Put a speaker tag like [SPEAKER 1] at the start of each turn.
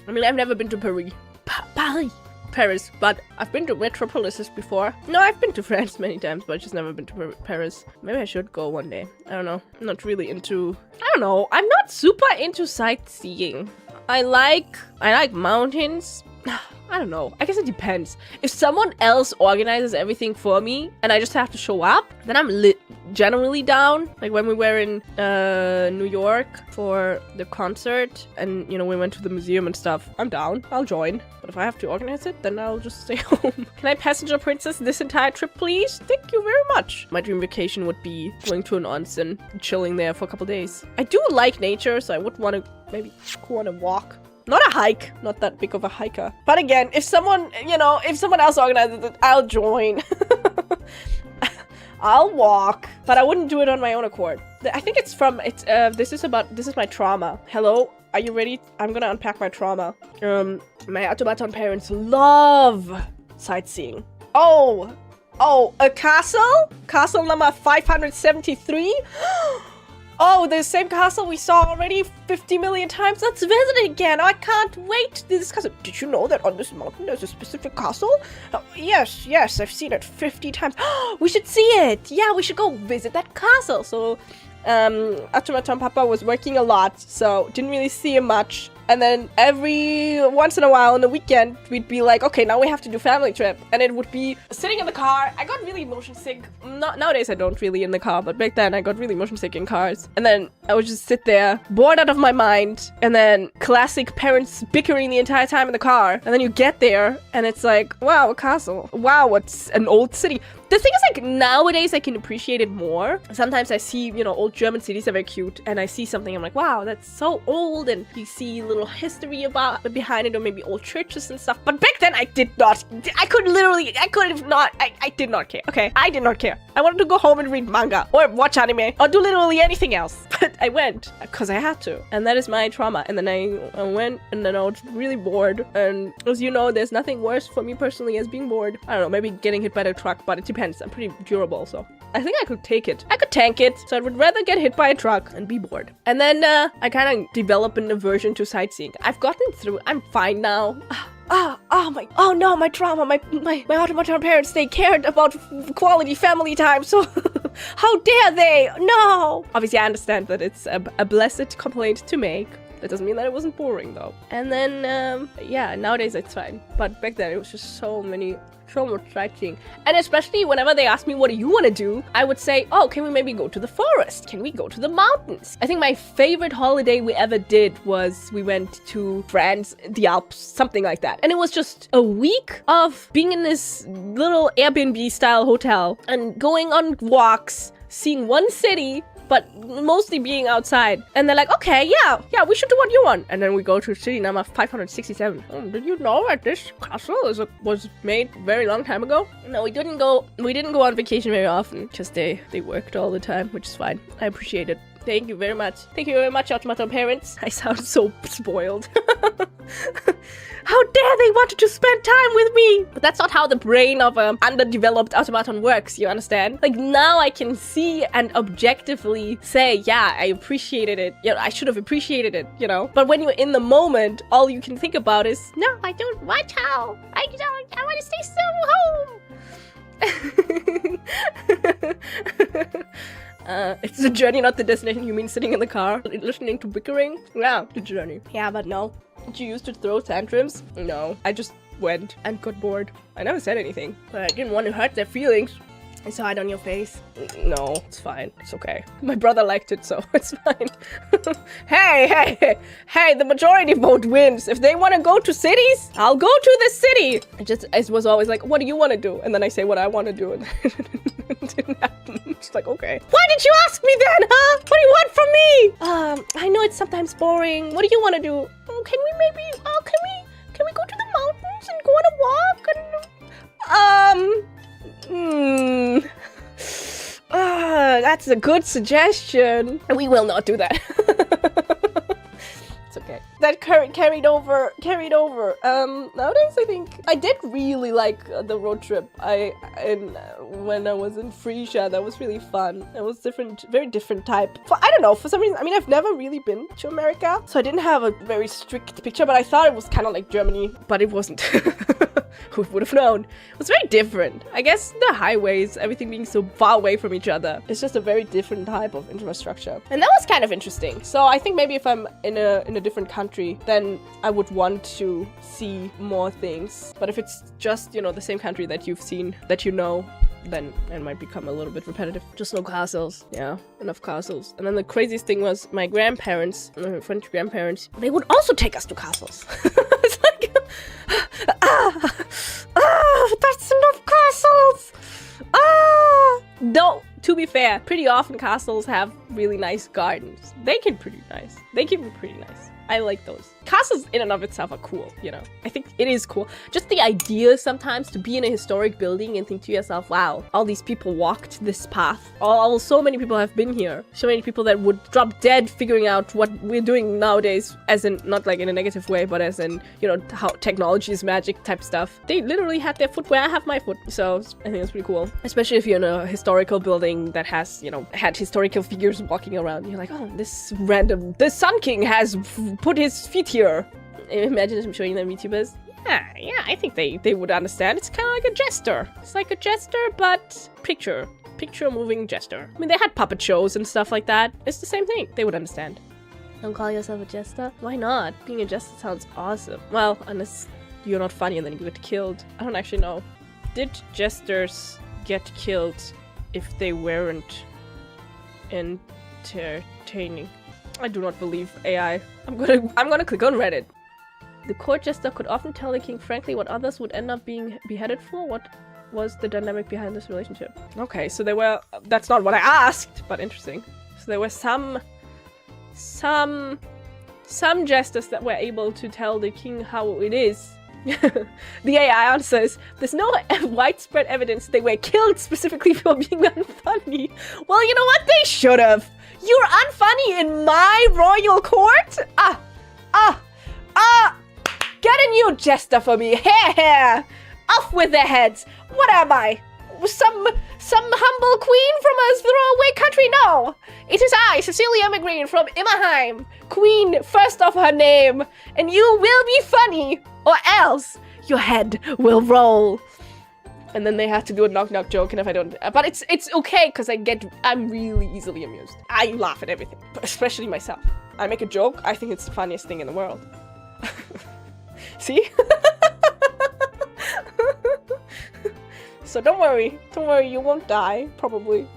[SPEAKER 1] I mean, I've never been to Paris. Paris, but I've been to metropolises before. No, I've been to France many times, but I've just never been to Paris. Maybe I should go one day. I don't know. I'm not really into... I don't know. I'm not super into sightseeing. I like mountains. I don't know. I guess it depends. If someone else organizes everything for me and I just have to show up, then I'm generally down. Like when we were in New York for the concert and, you know, we went to the museum and stuff, I'm down. I'll join. But if I have to organize it, then I'll just stay home. Can I passenger princess this entire trip, please? Thank you very much. My dream vacation would be going to an onsen, chilling there for a couple days. I do like nature, so I would want to maybe go on a walk. Not a hike. Not that big of a hiker. But again, if someone, you know, if someone else organizes it, I'll join. I'll walk. But I wouldn't do it on my own accord. I think it's from, this is my trauma. Hello? Are you ready? I'm gonna unpack my trauma. My automaton parents love sightseeing. Oh, a castle? Castle number 573? Oh, the same castle we saw already 50 million times. Let's visit it again. I can't wait to this castle. Did you know that on this mountain there's a specific castle? Yes, I've seen it 50 times. We should see it. Yeah, we should go visit that castle. So, Automaton Papa was working a lot, so didn't really see him much. And then every once in a while on the weekend, we'd be like, okay, now we have to do family trip. And it would be sitting in the car. I got really motion sick. Nowadays I don't really in the car, but back then I got really motion sick in cars. And then I would just sit there, bored out of my mind. And then classic parents bickering the entire time in the car. And then you get there and it's like, wow, a castle. Wow, what's an old city. The thing is, like, nowadays I can appreciate it more. Sometimes I see, you know, old German cities are very cute, and I see something, I'm like, wow, that's so old, and you see little history behind it, or maybe old churches and stuff. But back then I did not. I did not care. Okay, I did not care. I wanted to go home and read manga, or watch anime, or do literally anything else. But I went, because I had to. And that is my trauma. And then I went, and then I was really bored. And as you know, there's nothing worse for me personally as being bored. I don't know, maybe getting hit by the truck, but it depends. I'm pretty durable, so I think I could take it. I could tank it, so I would rather get hit by a truck and be bored. And then I kind of develop an aversion to sightseeing. I've gotten through. I'm fine now. Oh no, my trauma, my automaton parents, they cared about quality family time, so how dare they? No! Obviously, I understand that it's a blessed complaint to make. That doesn't mean that it wasn't boring, though. And then, yeah, nowadays it's fine. But back then, it was just so much sightseeing. And especially whenever they ask me, what do you want to do? I would say, oh, can we maybe go to the forest? Can we go to the mountains? I think my favorite holiday we ever did was we went to France, the Alps, something like that. And it was just a week of being in this little Airbnb-style hotel and going on walks, seeing one city, but mostly being outside. And they're like, okay, yeah, we should do what you want. And then we go to city number 567. Oh, did you know that this castle was made a very long time ago? No, we didn't go on vacation very often because they worked all the time, which is fine. I appreciate it. Thank you very much. Thank you very much, automaton parents. I sound so spoiled. How dare they wanted to spend time with me? But that's not how the brain of an underdeveloped automaton works, you understand? Like, now I can see and objectively say, yeah, I appreciated it. You know, I should have appreciated it, you know? But when you're in the moment, all you can think about is, no, I don't want to. I want to stay so home. It's the journey, not the destination. You mean sitting in the car, listening to bickering? Yeah, the journey. Yeah, but no. Did you used to throw tantrums? No. I just went and got bored. I never said anything, but I didn't want to hurt their feelings. I saw it on your face. No, it's fine. It's okay. My brother liked it, so it's fine. Hey, the majority vote wins. If they want to go to cities, I'll go to the city. It was always like, what do you want to do? And then I say what I want to do, and it didn't happen. It's like, okay. Why did you ask me then, huh? What do you want from me? I know it's sometimes boring. What do you want to do? Oh, can we go to the mountains and go on a walk? And, that's a good suggestion. We will not do that. It's okay. that carried over. Nowadays I think I did really like the road trip when I was in Frisia. That was really fun. It was different, very different type. I don't know, for some reason, I mean, I've never really been to America, so I didn't have a very strict picture, but I thought it was kind of like Germany, but it wasn't. Who would have known? It was very different. I guess the highways, everything being so far away from each other, it's just a very different type of infrastructure. And that was kind of interesting. So I think maybe if I'm in a different country, then I would want to see more things. But if it's just, you know, the same country that you've seen, that you know, then it might become a little bit repetitive. Just no castles. Yeah, enough castles. And then the craziest thing was my grandparents, French grandparents, they would also take us to castles. It's like, that's enough castles! No, to be fair, pretty often castles have really nice gardens. They can be pretty nice. I like those. Castles in and of itself are cool, you know. I think it is cool. Just the idea sometimes to be in a historic building and think to yourself, wow, all these people walked this path. So many people have been here. So many people that would drop dead figuring out what we're doing nowadays, as in, not like in a negative way, but as in, you know, how technology is magic type stuff. They literally had their foot where I have my foot. So I think it's pretty cool. Especially if you're in a historical building that has, you know, had historical figures walking around. You're like, oh, the Sun King has put his feet here. Imagine I'm showing them YouTubers. Yeah, I think they would understand. It's kind of like a jester. It's like a jester, but picture moving jester. I mean, they had puppet shows and stuff like that. It's the same thing. They would understand. Don't call yourself a jester? Why not? Being a jester sounds awesome. Well, unless you're not funny and then you get killed. I don't actually know. Did jesters get killed if they weren't entertaining? I do not believe AI. I'm gonna click on Reddit. The court jester could often tell the king frankly what others would end up being beheaded for. What was the dynamic behind this relationship? Okay, so there were... That's not what I asked, but interesting. So there were some jesters that were able to tell the king how it is. The AI answers, there's no widespread evidence they were killed specifically for being unfunny. Well, you know what? They should have. You're unfunny in my royal court? Get a new jester for me. Here. Off with their heads. What am I? Some humble queen from a throwaway country? No. It is I, Cecilia Immergreen from Immerheim. Queen first of her name. And you will be funny. Or else your head will roll. And then they have to do a knock-knock joke, and if I don't... But it's okay, because I'm really easily amused. I laugh at everything, especially myself. I make a joke, I think it's the funniest thing in the world. See? So don't worry, you won't die, probably.